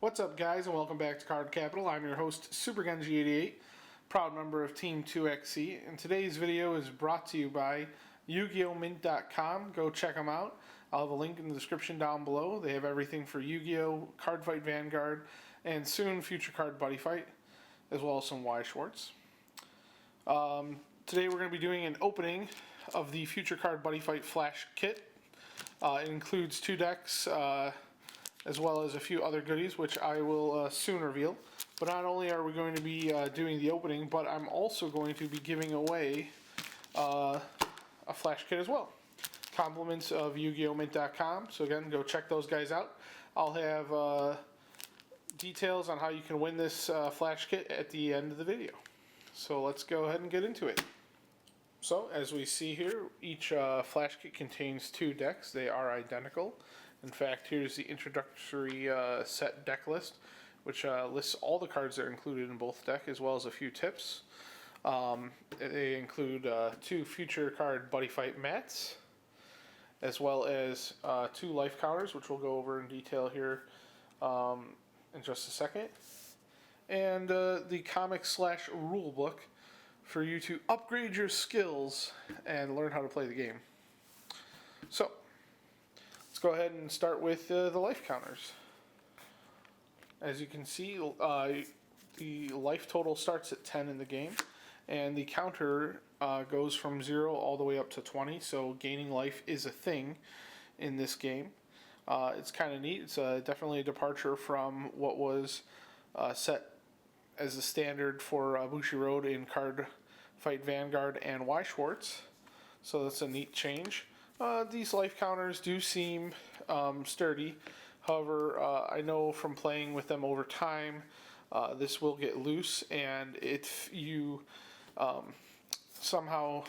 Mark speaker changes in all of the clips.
Speaker 1: What's up, guys, and welcome back to CardCapital. I'm your host, SuperGenji88, proud member of Team 2XC, and today's video is brought to you by YugiOhMint.com. Go check them out. I'll have a link in the description down below. They have everything for Yu-Gi-Oh, CardFight Vanguard, and soon Future Card Buddyfight, as well as some Y Schwartz. Today we're going to be doing an opening of the Future Card Buddyfight Flash Kit. It includes 2 decks, as well as a few other goodies, which I will soon reveal. But not only are we going to be doing the opening, but I'm also going to be giving away a Flash Kit as well. Compliments of YugiOhMint.com. So again, go check those guys out. I'll have details on how you can win this Flash Kit at the end of the video. So let's go ahead and get into it. So, as we see here, each Flash Kit contains 2 decks. They are identical. In fact, here's the introductory set deck list, which lists all the cards that are included in both decks, as well as a few tips. They include 2 Future Card Buddyfight mats, as well as 2 life counters, which we'll go over in detail here in just a second. And the comic/rule book for you to upgrade your skills and learn how to play the game. So, let's go ahead and start with the life counters. As you can see, the life total starts at 10 in the game, and the counter goes from 0 all the way up to 20, so gaining life is a thing in this game. It's kind of neat. It's definitely a departure from what was set as a standard for Bushiroad in CardFight Vanguard and Y Schwartz. So that's a neat change. These life counters do seem sturdy. However, I know from playing with them over time, this will get loose, and if you somehow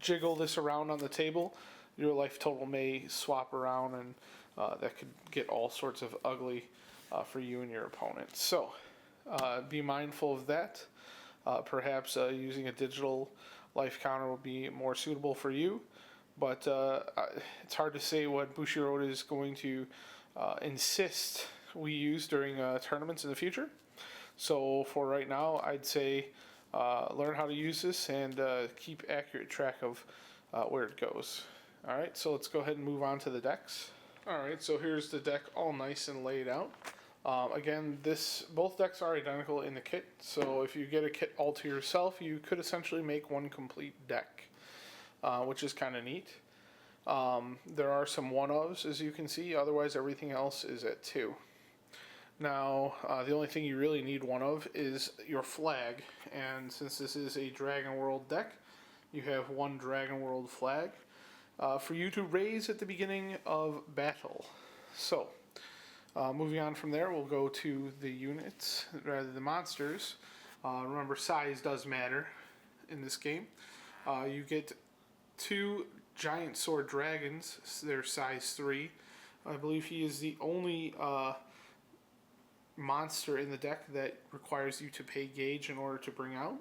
Speaker 1: jiggle this around on the table, your life total may swap around, and that could get all sorts of ugly for you and your opponent. So be mindful of that. Perhaps using a digital life counter will be more suitable for you, but it's hard to say what Bushiroad is going to insist we use during tournaments in the future. So for right now, I'd say learn how to use this and keep accurate track of where it goes. Alright, so let's go ahead and move on to the decks. Alright, so here's the deck all nice and laid out. Again, both decks are identical in the kit, so if you get a kit all to yourself, you could essentially make one complete deck, which is kind of neat. There are some one-ofs, as you can see, otherwise everything else is at 2. Now, the only thing you really need one of is your flag, and since this is a Dragon World deck, you have 1 Dragon World flag for you to raise at the beginning of battle. So, moving on from there, we'll go to the units, rather the monsters. Remember, size does matter in this game. You get 2 giant sword dragons. They're size 3. I believe he is the only monster in the deck that requires you to pay gauge in order to bring out.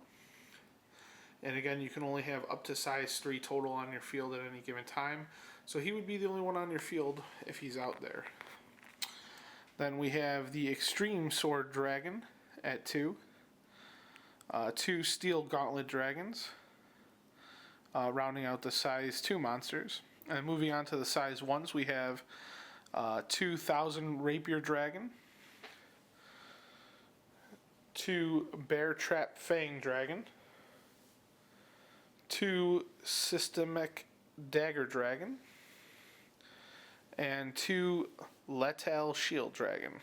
Speaker 1: And again, you can only have up to size 3 total on your field at any given time. So he would be the only one on your field if he's out there. Then we have the Extreme Sword Dragon at 2. 2 Steel Gauntlet Dragons, rounding out the size 2 monsters. And moving on to the size 1s, we have 2,000 Rapier Dragon, 2 Bear Trap Fang Dragon, 2 Systemic Dagger Dragon, and 2 Letal Shield Dragon.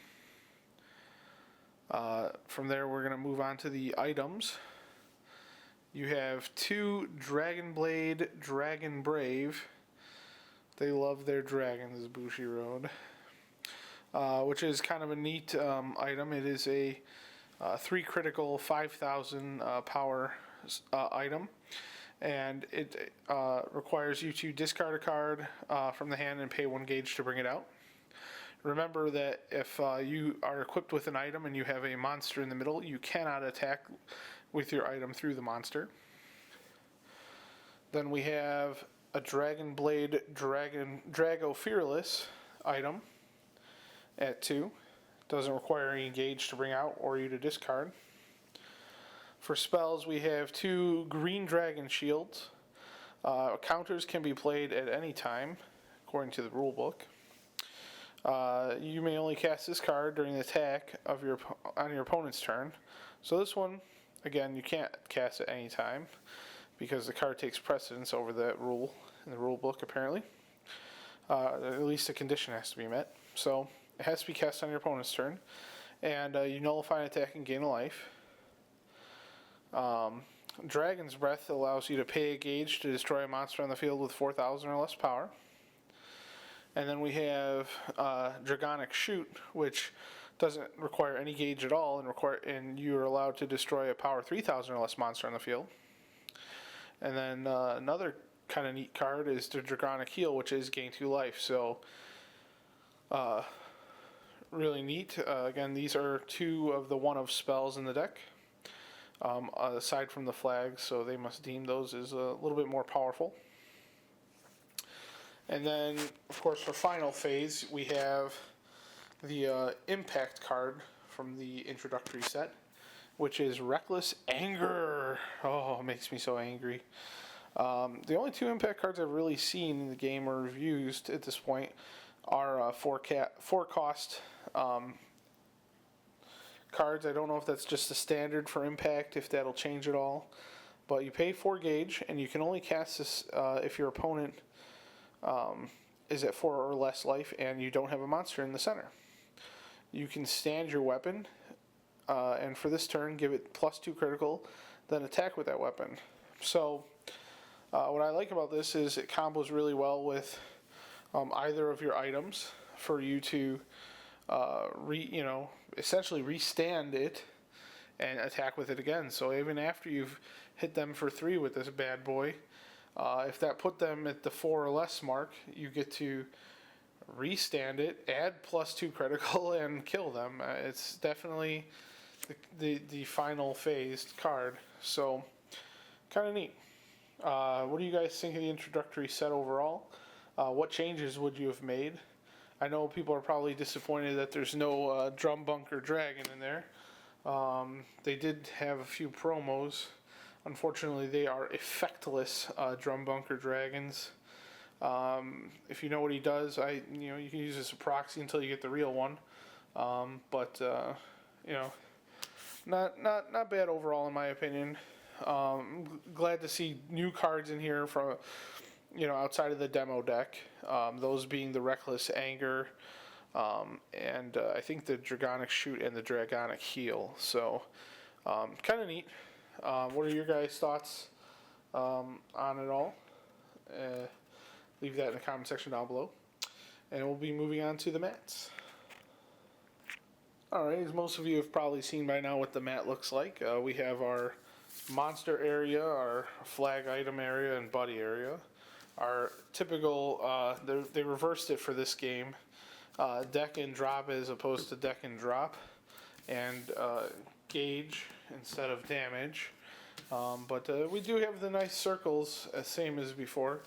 Speaker 1: From there, we're going to move on to the items. You have 2 Dragon Blade, Dragon Brave. They love their dragons, Bushiroad. Which is kind of a neat item. It is a 3 critical, 5,000 power item. And it requires you to discard a card from the hand and pay 1 gauge to bring it out. Remember that if you are equipped with an item and you have a monster in the middle, you cannot attack with your item through the monster. Then we have a Dragon Blade Drago Fearless item at 2. Doesn't require any gauge to bring out or you to discard. For spells, we have 2 green dragon shields. Counters can be played at any time, according to the rule book. You may only cast this card during the attack of on your opponent's turn. So this one, again, you can't cast at any time because the card takes precedence over that rule in the rule book, apparently. At least a condition has to be met. So it has to be cast on your opponent's turn. And you nullify an attack and gain a life. Dragon's Breath allows you to pay a gauge to destroy a monster on the field with 4,000 or less power. And then we have Dragonic Shoot, which doesn't require any gauge at all, and you are allowed to destroy a power 3,000 or less monster on the field. And then another kind of neat card is the Dragonic Heal, which is gain 2 life. So really neat. Again, these are 2 of the one-of spells in the deck. Aside from the flags, so they must deem those as a little bit more powerful. And then, of course, for final phase, we have the impact card from the introductory set, which is Reckless Anger. Oh, it makes me so angry. The only 2 impact cards I've really seen in the game or used at this point are 4 cost cards. I don't know if that's just the standard for impact, if that'll change at all. But you pay 4 gauge, and you can only cast this if your opponent is at 4 or less life and you don't have a monster in the center. You can stand your weapon, and for this turn give it +2 critical, then attack with that weapon. So what I like about this is it combos really well with either of your items for you to essentially restand it and attack with it again. So even after you've hit them for 3 with this bad boy, if that put them at the 4 or less mark, you get to restand it, add +2 critical, and kill them. It's definitely the final phased card. So kind of neat. What do you guys think of the introductory set overall? What changes would you have made? I know people are probably disappointed that there's no Drum Bunker Dragon in there. They did have a few promos. Unfortunately, they are effectless Drum Bunker Dragons. If you know what he does, you can use this as a proxy until you get the real one. Not bad overall in my opinion. Glad to see new cards in here from outside of the demo deck. Those being the Reckless Anger, and I think the Dragonic Shoot and the Dragonic Heal. So kind of neat. What are your guys' thoughts on it all? Leave that in the comment section down below. And we'll be moving on to the mats. Alright, as most of you have probably seen by now what the mat looks like. We have our monster area, our flag item area, and buddy area. Our typical, they reversed it for this game, deck and drop as opposed to deck and drop, and gauge instead of damage. But we do have the nice circles, same as before.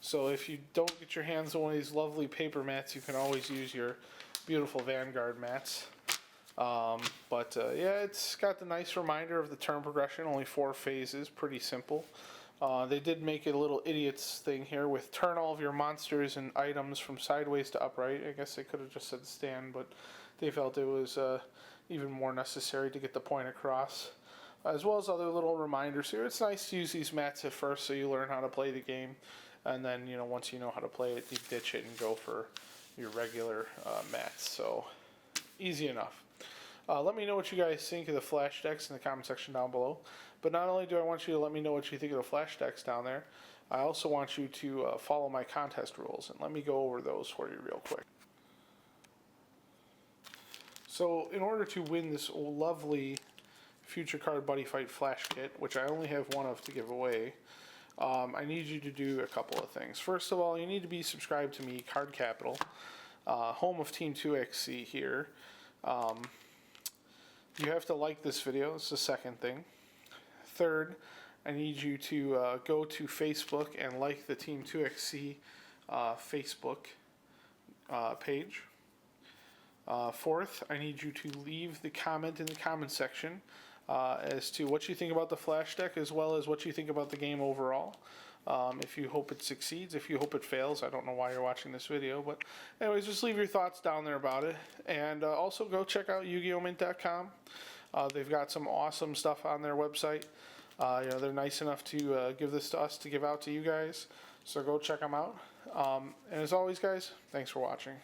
Speaker 1: So if you don't get your hands on one of these lovely paper mats, you can always use your beautiful Vanguard mats. Yeah, it's got the nice reminder of the turn progression, only 4 phases, pretty simple. They did make it a little idiots thing here with turn all of your monsters and items from sideways to upright. I guess they could have just said stand, but they felt it was even more necessary to get the point across. As well as other little reminders here. It's nice to use these mats at first so you learn how to play the game. And then, once you know how to play it, you ditch it and go for your regular mats. So, easy enough. Let me know what you guys think of the flash decks in the comment section down below. But not only do I want you to let me know what you think of the flash decks down there, I also want you to follow my contest rules. And let me go over those for you real quick. So, in order to win this lovely Future Card Buddyfight Flash Kit, which I only have one of to give away, I need you to do a couple of things. First of all, you need to be subscribed to me, CardCapital, home of Team 2XC here. You have to like this video. It's the second thing. Third, I need you to go to Facebook and like the Team 2XC Facebook page. Fourth, I need you to leave the comment in the comment section as to what you think about the flash deck, as well as what you think about the game overall. If you hope it succeeds, if you hope it fails, I don't know why you're watching this video, but anyways, just leave your thoughts down there about it. And also go check out YugiOhMint.com. They've got some awesome stuff on their website. They're nice enough to give this to us to give out to you guys, so go check them out. And as always, guys, thanks for watching.